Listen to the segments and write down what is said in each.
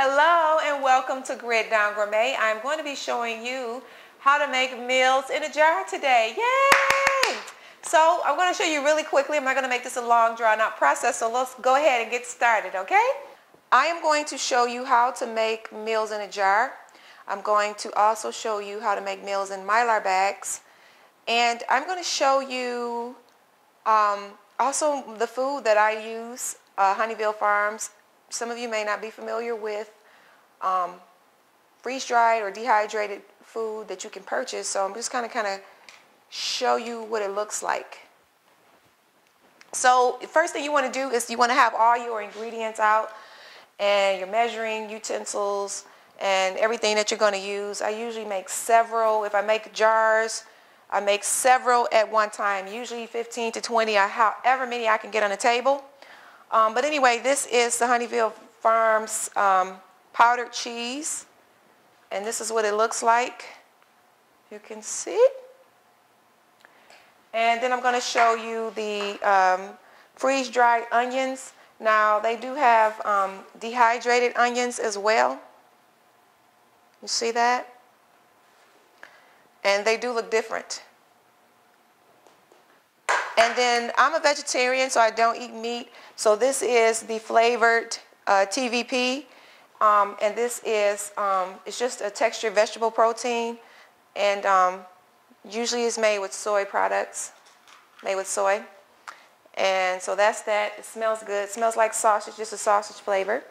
Hello and welcome to Grit Down Gourmet. I'm going to be showing you how to make meals in a jar today. Yay! So I'm going to show you really quickly. I'm not going to make this a long drawn out process, so let's go ahead and get started, okay? I am going to show you how to make meals in a jar. I'm going to also show you how to make meals in Mylar bags. And I'm going to show you also the food that I use, Honeyville Farms. Some of you may not be familiar with freeze-dried or dehydrated food that you can purchase, so I'm just kind of show you what it looks like. So the first thing you want to do is you want to have all your ingredients out and your measuring utensils and everything that you're going to use. I usually make several. If I make jars, I make several at one time, usually 15 to 20, however many I can get on the table. But anyway, this is the Honeyville Farms powdered cheese, and this is what it looks like. You can see. And then I'm going to show you the freeze-dried onions. Now, they do have dehydrated onions as well. You see that? And they do look different. And then I'm a vegetarian, so I don't eat meat. So this is the flavored TVP, and this is it's just a textured vegetable protein, and usually it's made with soy products, made with soy. And so that's that. It smells good. It smells like sausage, just a sausage flavor.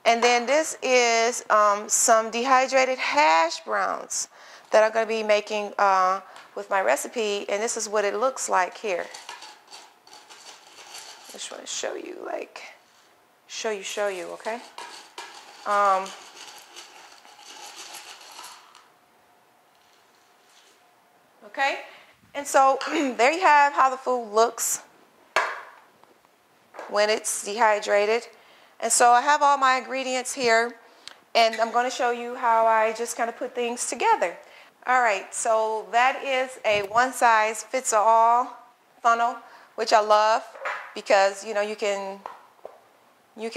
And then this is some dehydrated hash browns that I'm going to be making with my recipe, and this is what it looks like here. I just want to show you, like, show you, okay? Okay, and so there you have how the food looks when it's dehydrated. And so I have all my ingredients here, and I'm going to show you how I just kind of put things together. All right, so that is a one-size-fits-all funnel, which I love because, you know, you can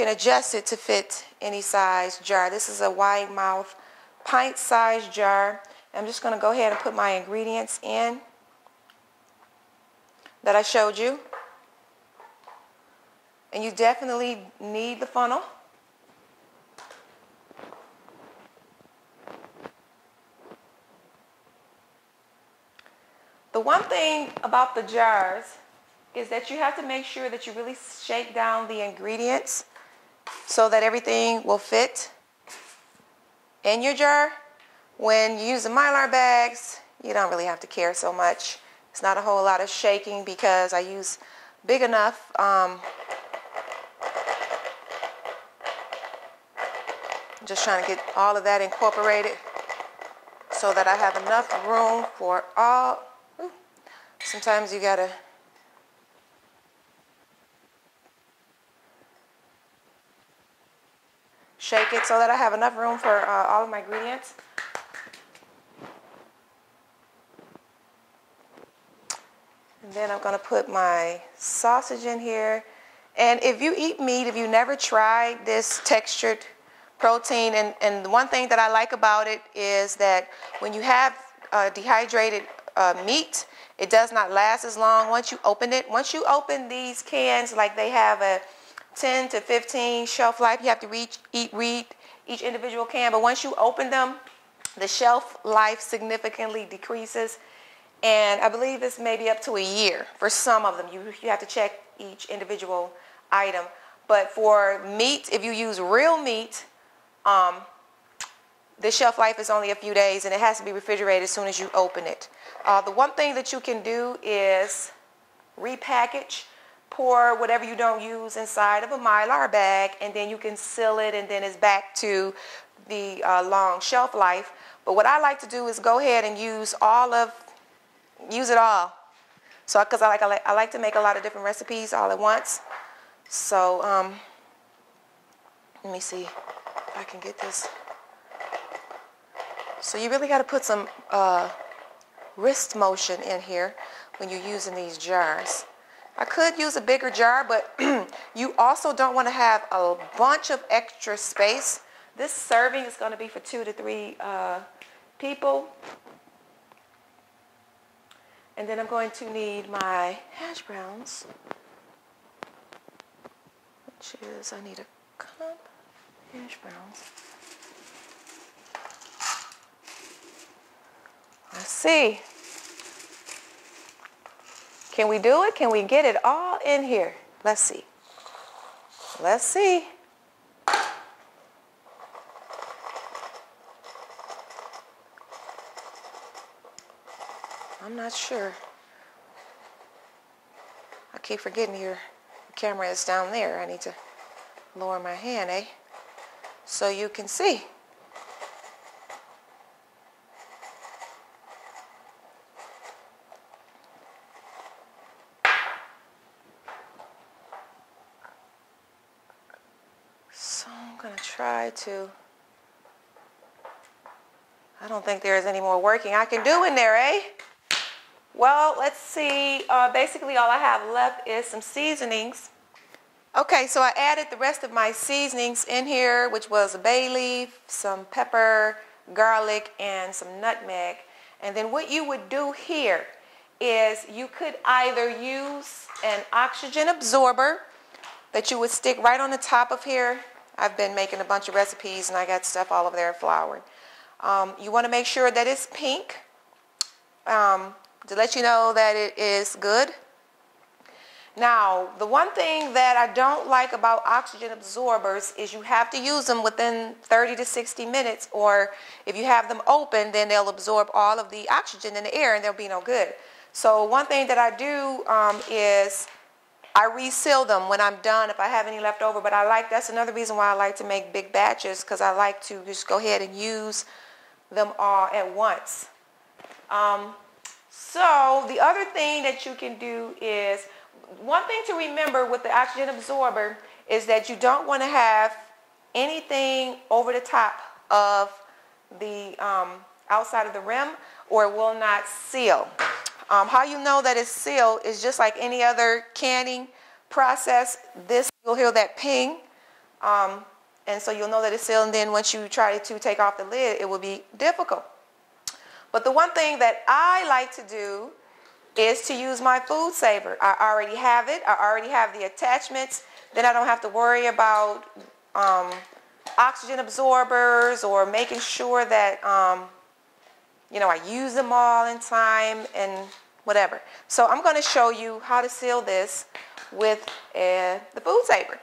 adjust it to fit any size jar. This is a wide mouth pint-sized jar. I'm just going to go ahead and put my ingredients in that I showed you. And you definitely need the funnel. The one thing about the jars is that you have to make sure that you really shake down the ingredients so that everything will fit in your jar. When you use the Mylar bags, you don't really have to care so much. It's not a whole lot of shaking because I use big enough I'm just trying to get all of that incorporated so that I have enough room for all. Sometimes you gotta shake it so that I have enough room for all of my ingredients. And then I'm going to put my sausage in here. And if you eat meat, if you never tried this textured protein, and the one thing that I like about it is that when you have dehydrated meat, it does not last as long once you open it. Once you open these cans, like they have a 10 to 15 shelf life, you have to read each individual can. But once you open them, the shelf life significantly decreases. And I believe it's maybe up to a year for some of them. You have to check each individual item. But for meat, if you use real meat, the shelf life is only a few days, and it has to be refrigerated as soon as you open it. The one thing that you can do is repackage, pour whatever you don't use inside of a Mylar bag, and then you can seal it, and then it's back to the long shelf life. But what I like to do is go ahead and use it all. So, because I like to make a lot of different recipes all at once. So, let me see if I can get this. So you really got to put some wrist motion in here when you're using these jars. I could use a bigger jar, but you also don't want to have a bunch of extra space This serving is going to be for 2 to 3 people. And then I'm going to need my hash browns, which is, I need a cup hash browns. Let's see. Can we do it? Can we get it all in here? Let's see. Let's see. I'm not sure. I keep forgetting the camera is down there. I need to lower my hand, so you can see. So I'm going to try to, I don't think there's any more working I can do in there, Well, let's see. Basically, all I have left is some seasonings. Okay, so I added the rest of my seasonings in here, which was a bay leaf, some pepper, garlic, and some nutmeg. And then what you would do here is you could either use an oxygen absorber that you would stick right on the top of here. I've been making a bunch of recipes and I got stuff all over there flouring. You want to make sure that it's pink to let you know that it is good. Now, the one thing that I don't like about oxygen absorbers is you have to use them within 30 to 60 minutes, or if you have them open, then they'll absorb all of the oxygen in the air and they'll be no good. So one thing that I do is I reseal them when I'm done if I have any left over, but that's another reason why I like to make big batches, because I like to just go ahead and use them all at once. So the other thing that you can do is, one thing to remember with the oxygen absorber is that you don't want to have anything over the top of the outside of the rim, or it will not seal. How you know that it's sealed is just like any other canning process. This, you'll hear that ping, and so you'll know that it's sealed, and then once you try to take off the lid, it will be difficult. But the one thing that I like to do is to use my food saver. I already have it. I already have the attachments. Then I don't have to worry about oxygen absorbers or making sure that I use them all in time and whatever. So I'm going to show you how to seal this with the food saver.